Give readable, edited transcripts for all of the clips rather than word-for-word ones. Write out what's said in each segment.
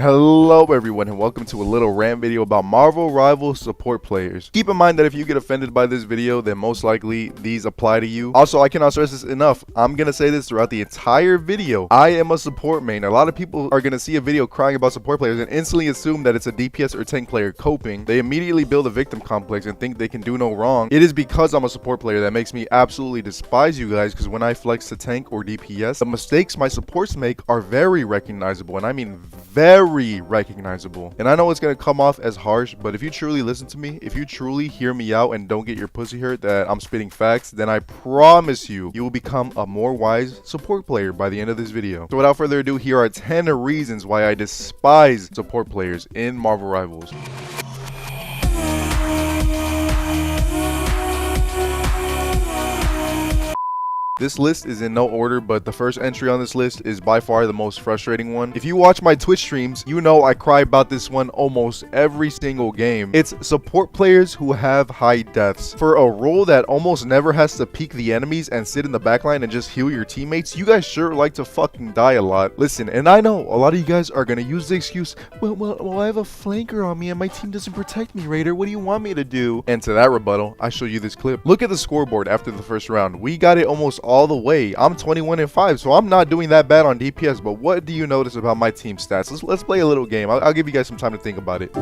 Hello everyone and welcome to a little rant video about Marvel Rivals support players. Keep in mind that if you get offended by this video, then most likely these apply to you. Also, I cannot stress this enough. I'm gonna say this throughout the entire video. I am a support main. A lot of people are gonna see a video crying about support players and instantly assume that it's a DPS or tank player coping. They immediately build a victim complex and think they can do no wrong. It is because I'm a support player that makes me absolutely despise you guys, because when I flex to tank or DPS, the mistakes my supports make are very recognizable, and I mean very recognizable. And I know it's gonna come off as harsh, but if you truly listen to me, if you truly hear me out and don't get your pussy hurt that I'm spitting facts, then I promise you will become a more wise support player by the end of this video. So without further ado, here are 10 reasons why I despise support players in Marvel Rivals. This list is in no order, but the first entry on this list is by far the most frustrating one. If you watch my Twitch streams, you know I cry about this one almost every single game. It's support players who have high deaths. For a role that almost never has to peek the enemies and sit in the backline and just heal your teammates, you guys sure like to fucking die a lot. Listen, and I know a lot of you guys are gonna use the excuse, well, I have a flanker on me and my team doesn't protect me, Raider. What do you want me to do? And to that rebuttal, I show you this clip. Look at the scoreboard after the first round. We got it almost all the way. I'm 21-5, so I'm not doing that bad on DPS. But what do you notice about my team stats? Let's play a little game. I'll give you guys some time to think about it.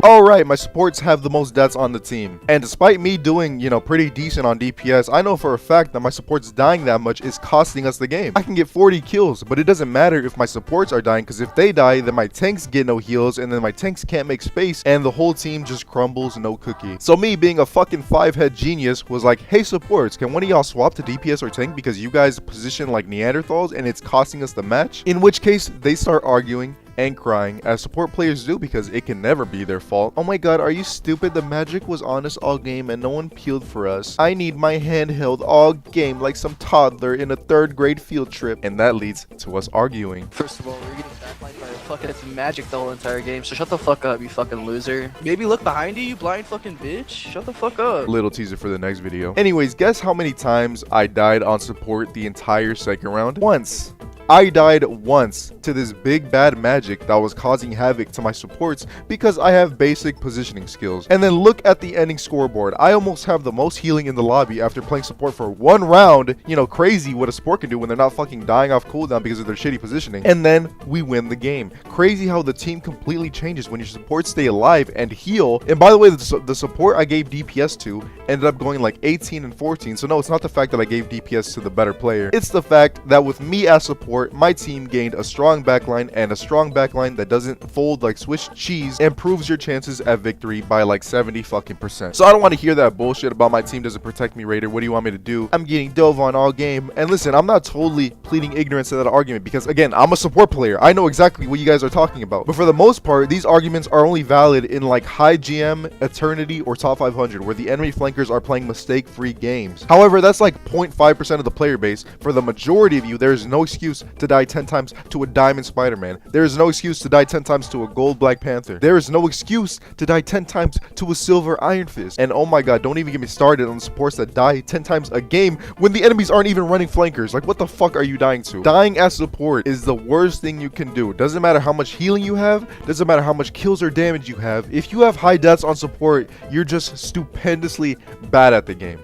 Alright, my supports have the most deaths on the team. And despite me doing, pretty decent on DPS, I know for a fact that my supports dying that much is costing us the game. I can get 40 kills, but it doesn't matter if my supports are dying, because if they die, then my tanks get no heals, and then my tanks can't make space, and the whole team just crumbles, no cookie. So me, being a fucking 5-head genius, was like, hey supports, can one of y'all swap to DPS or tank because you guys position like Neanderthals and it's costing us the match? In which case, they start arguing and crying, as support players do, because it can never be their fault. Oh my god, are you stupid? The magic was on us all game and no one peeled for us. I need my handheld all game like some toddler in a 3rd grade field trip. And that leads to us arguing. First of all, we're getting backlined by fucking magic the whole entire game, so shut the fuck up, you fucking loser. Maybe look behind you, you blind fucking bitch. Shut the fuck up. Little teaser for the next video. Anyways, guess how many times I died on support the entire second round? Once. I died once to this big bad magic that was causing havoc to my supports because I have basic positioning skills. And then look at the ending scoreboard. I almost have the most healing in the lobby after playing support for 1 round. Crazy what a support can do when they're not fucking dying off cooldown because of their shitty positioning. And then we win the game. Crazy how the team completely changes when your supports stay alive and heal. And by the way, the support I gave DPS to ended up going like 18-14. So no, it's not the fact that I gave DPS to the better player. It's the fact that with me as support, my team gained a strong backline, and a strong backline that doesn't fold like Swiss cheese improves your chances at victory by like 70%. So I don't want to hear that bullshit about my team doesn't protect me, Raider. What do you want me to do? I'm getting dove on all game. And listen, I'm not totally pleading ignorance to that argument, because again, I'm a support player. I know exactly what you guys are talking about. But for the most part, these arguments are only valid in like high GM, Eternity, or top 500, where the enemy flankers are playing mistake-free games. However, that's like 0.5% of the player base. For the majority of you, there is no excuse to die 10 times to a diamond Spider-Man. There is no excuse to die 10 times to a gold Black Panther. There is no excuse to die 10 times to a silver Iron Fist. And oh my god, don't even get me started on the supports that die 10 times a game when the enemies aren't even running flankers. Like, what the fuck are you dying to? Dying as support is the worst thing you can do. Doesn't matter how much healing you have, doesn't matter how much kills or damage you have. If you have high deaths on support, you're just stupendously bad at the game.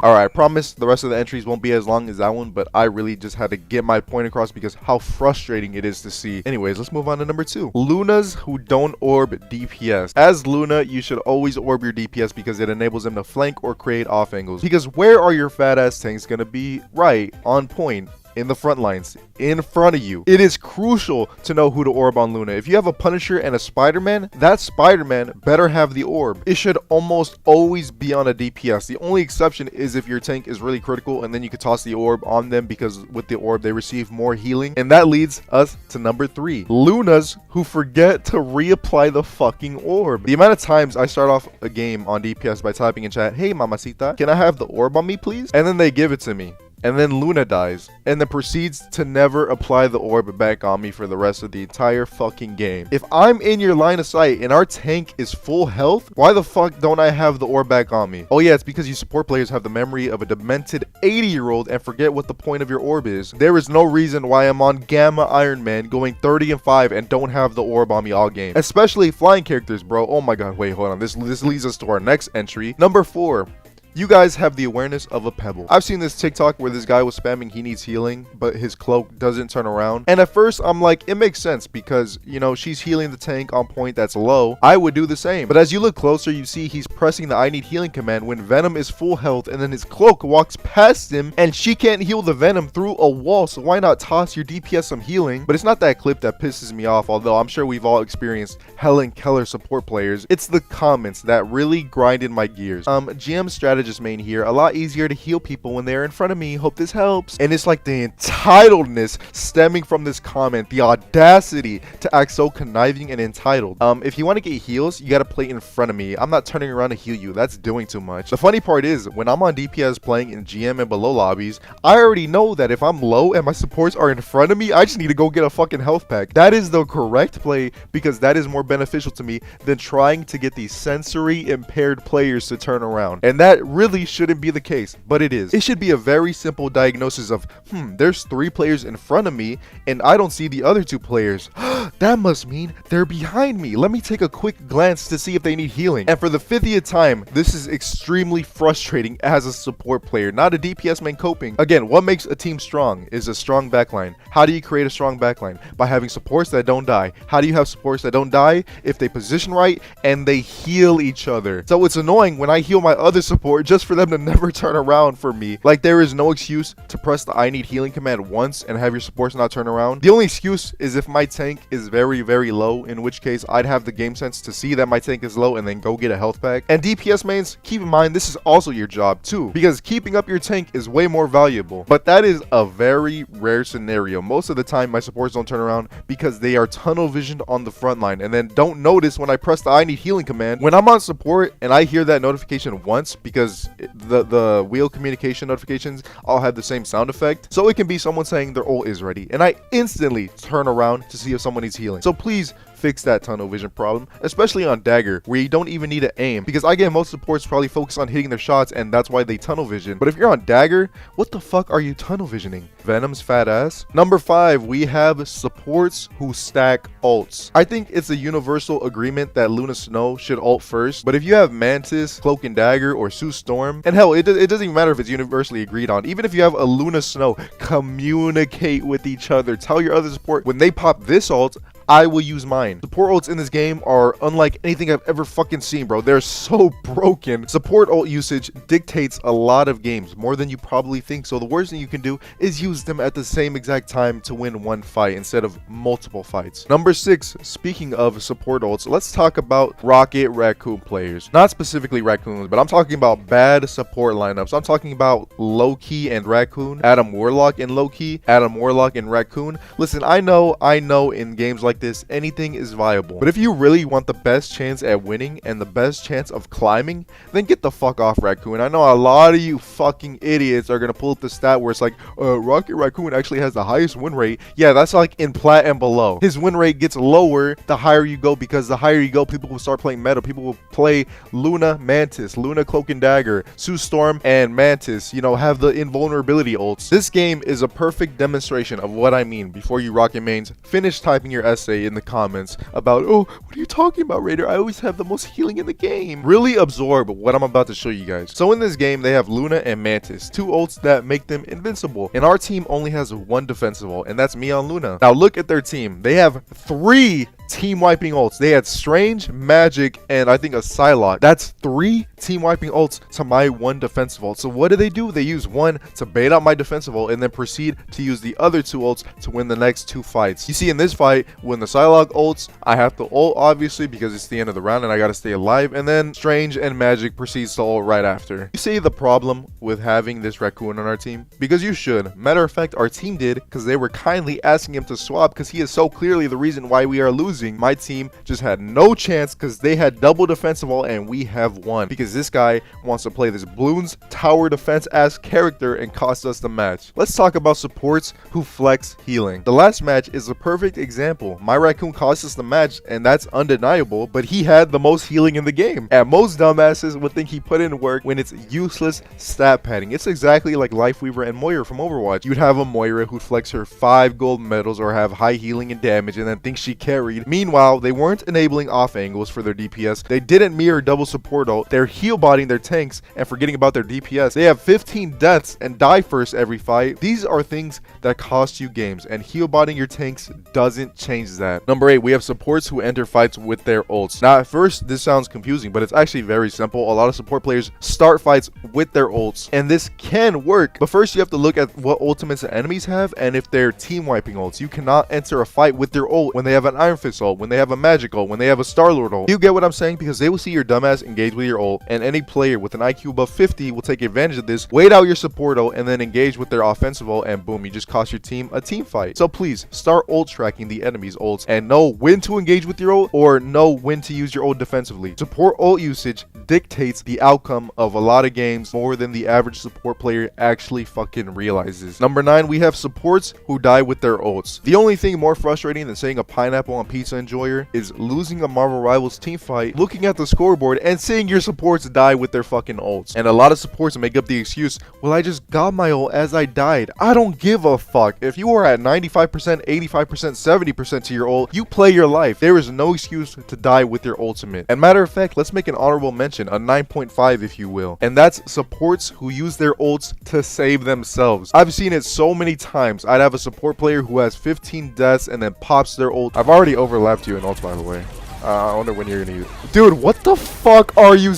Alright, I promise the rest of the entries won't be as long as that one, but I really just had to get my point across because how frustrating it is to see. Anyways, let's move on to number 2. Lunas who don't orb DPS. As Luna, you should always orb your DPS because it enables them to flank or create off angles. Because where are your fat ass tanks gonna be? Right, on point. In the front lines, in front of you. It is crucial to know who to orb on Luna. If you have a Punisher and a Spider-Man, that Spider-Man better have the orb. It should almost always be on a DPS. The only exception is if your tank is really critical, and then you could toss the orb on them because with the orb they receive more healing. And that leads us to number 3. Lunas who forget to reapply the fucking orb. The amount of times I start off a game on DPS by typing in chat, hey mamacita, can I have the orb on me please? And then they give it to me. and then Luna dies, and then proceeds to never apply the orb back on me for the rest of the entire fucking game. If I'm in your line of sight and our tank is full health, why the fuck don't I have the orb back on me? Oh yeah, it's because you support players have the memory of a demented 80-year-old and forget what the point of your orb is. There is no reason why I'm on Gamma Iron Man going 30-5 and don't have the orb on me all game. Especially flying characters, bro. Oh my god, wait, hold on. This leads us to our next entry. Number 4. You guys have the awareness of a pebble. I've seen this TikTok where this guy was spamming he needs healing, but his cloak doesn't turn around. And at first, I'm like, it makes sense because, you know, she's healing the tank on point that's low. I would do the same. But as you look closer, you see he's pressing the I need healing command when Venom is full health, and then his cloak walks past him, and she can't heal the Venom through a wall, so why not toss your DPS some healing? But it's not that clip that pisses me off, although I'm sure we've all experienced Hellen Kellers support players. It's the comments that really grinded my gears. GM strategist main here, a lot easier to heal people when they're in front of me, hope this helps. And it's like the entitledness stemming from this comment, the audacity to act so conniving and entitled. If you want to get heals, you got to play in front of me. I'm not turning around to heal you, that's doing too much. The funny part is, when I'm on DPS playing in GM and below lobbies, I already know that if I'm low and my supports are in front of me, I just need to go get a fucking health pack. That is the correct play because that is more beneficial to me than trying to get these sensory impaired players to turn around. And that really shouldn't be the case, but it is. It should be a very simple diagnosis of, there's 3 players in front of me and I don't see the other 2 players. That must mean they're behind me. Let me take a quick glance to see if they need healing. And for the 50th time, this is extremely frustrating as a support player, not a DPS main coping. Again, what makes a team strong is a strong backline. How do you create a strong backline? By having supports that don't die. How do you have supports that don't die? If they position right and they heal each other. So it's annoying when I heal my other support just for them to never turn around for me. Like, there is no excuse to press the I need healing command once and have your supports not turn around. The only excuse is if my tank is very, very low, in which case I'd have the game sense to see that my tank is low and then go get a health pack. And DPS mains, keep in mind this is also your job too, because keeping up your tank is way more valuable. But that is a very rare scenario. Most of the time my supports don't turn around because they are tunnel visioned on the front line and then don't notice when I press the I need healing command. When I'm on support and I hear that notification once, because the wheel communication notifications all have the same sound effect, so it can be someone saying their ult is ready and I instantly turn around to see if someone needs healing. So please fix that tunnel vision problem, especially on Dagger where you don't even need to aim, because I get most supports probably focus on hitting their shots and that's why they tunnel vision. But if you're on Dagger, what the fuck are you tunnel visioning? Venom's fat ass. Number 5, we have supports who stack ults. I think it's a universal agreement that Luna Snow should ult first, but if you have Mantis, Cloak and Dagger, or Sue Storm, and hell, it doesn't even matter if it's universally agreed on, even if you have a Luna Snow, communicate with each other. Tell your other support, when they pop this ult, I will use mine. Support ults in this game are unlike anything I've ever fucking seen, bro. They're so broken. Support ult usage dictates a lot of games, more than you probably think. So the worst thing you can do is use them at the same exact time to win one fight instead of multiple fights. Number 6, speaking of support ults, let's talk about Rocket Raccoon players. Not specifically Raccoons, but I'm talking about bad support lineups. I'm talking about Loki and Raccoon, Adam Warlock and Loki, Adam Warlock and Raccoon. Listen, I know in games like this, anything is viable. But if you really want the best chance at winning and the best chance of climbing, then get the fuck off Raccoon. I know a lot of you fucking idiots are gonna pull up the stat where it's like, Rocket Raccoon actually has the highest win rate. Yeah, that's like in plat and below. His win rate gets lower the higher you go, because the higher you go, people will start playing meta. People will play Luna Mantis, Luna Cloak and Dagger, Sue Storm, and Mantis, you know, have the invulnerability ults. This game is a perfect demonstration of what I mean. Before you Rocket mains, finish typing your essay in the comments about, oh, what are you talking about, Raider? I always have the most healing in the game. Really absorb what I'm about to show you guys. So in this game, they have Luna and Mantis, 2 ults that make them invincible. And our team only has 1 defensive ult, and that's me on Luna. Now look at their team. They have 3 team wiping ults. They had Strange, Magic, and I think a Psylocke. That's 3 team wiping ults to my 1 defensive ult. So what do? They use 1 to bait out my defensive ult and then proceed to use the other 2 ults to win the next 2 fights. You see, in this fight, when the Psylocke ults, I have to ult obviously because it's the end of the round and I gotta stay alive, and then Strange and Magic proceeds to ult right after. You see the problem with having this Raccoon on our team? Because you should. Matter of fact, our team did, because they were kindly asking him to swap because he is so clearly the reason why we are losing. losing, my team just had no chance because they had double defensive wall and we have won because this guy wants to play this Bloons tower defense ass character and cost us the match. Let's talk about supports who flex healing. The last match is a perfect example. My Raccoon cost us the match and that's undeniable, but he had the most healing in the game. And most dumbasses would think he put in work when it's useless stat padding. It's exactly like Lifeweaver and Moira from Overwatch. You'd have a Moira who'd flex her 5 gold medals or have high healing and damage and then think she carried. Meanwhile, they weren't enabling off angles for their DPS. They didn't mirror double support ult. They're heal botting their tanks and forgetting about their DPS. They have 15 deaths and die first every fight. These are things that cost you games, and heal botting your tanks doesn't change that. Number 8, we have supports who enter fights with their ults. Now at first this sounds confusing, but it's actually very simple. A lot of support players start fights with their ults, and this can work, but first you have to look at what ultimates the enemies have and if they're team wiping ults. You cannot enter a fight with their ult when they have an Iron Fist ult, when they have a Magic ult, when they have a Star-Lord ult. You get what I'm saying? Because they will see your dumbass engage with your ult, and any player with an IQ above 50 will take advantage of this, wait out your support ult, and then engage with their offensive ult, and boom, you just cost your team a team fight. So please start ult tracking the enemy's ults and know when to engage with your ult or know when to use your ult defensively. Support ult usage dictates the outcome of a lot of games more than the average support player actually fucking realizes. Number 9, we have supports who die with their ults. The only thing more frustrating than saying a pineapple on pizza enjoyer is losing a Marvel Rivals team fight, looking at the scoreboard and seeing your supports die with their fucking ults. And a lot of supports make up the excuse, well, I just got my ult as I died. I don't give a fuck. If you are at 95%, 85%, 70% to your ult, you play your life. There is no excuse to die with your ultimate. And matter of fact, let's make an honorable mention, a 9.5 if you will. And that's supports who use their ults to save themselves. I've seen it so many times. I'd have a support player who has 15 deaths and then pops their ult. I've already overlapped you in ults, by the way. I wonder when you're gonna use it. Dude, what the fuck are you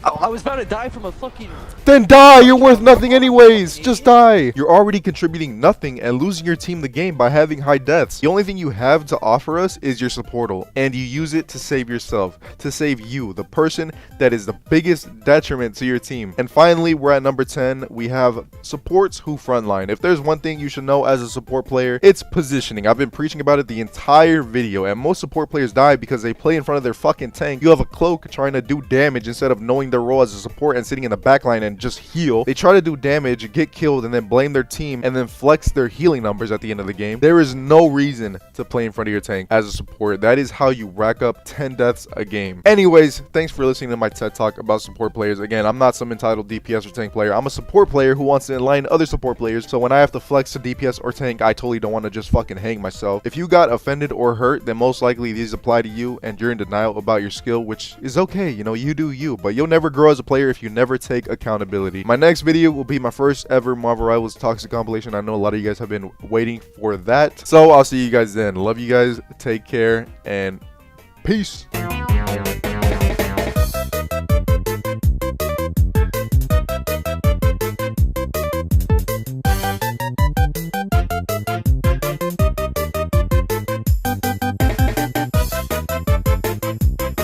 I was about to die from a fucking... Then die! You're worth nothing anyways! Just die! You're already contributing nothing and losing your team the game by having high deaths. The only thing you have to offer us is your support ult, and you use it to save yourself, to save you, the person that is the biggest detriment to your team. And finally, we're at number 10. We have supports who frontline. If there's one thing you should know as a support player, it's positioning. I've been preaching about it the entire video, and most support players die because they play in front of their fucking tank. You have a cloak trying to do damage instead of knowing their role as a support and sitting in the backline and just heal. They try to do damage, get killed, and then blame their team and then flex their healing numbers at the end of the game. There is no reason to play in front of your tank as a support. That is how you rack up 10 deaths a game. Anyways, thanks for listening to my TED Talk about support players. Again, I'm not some entitled DPS or tank player. I'm a support player who wants to align other support players, so when I have to flex to DPS or tank, I totally don't want to just fucking hang myself. If you got offended or hurt, then most likely these apply to you and you're in denial about your skill, which is okay. You know, you do you, but you'll never grow as a player if you never take accountability. My next video will be my first ever Marvel Rivals Toxic compilation. I know a lot of you guys have been waiting for that, so I'll see you guys then. Love you guys, take care, and peace.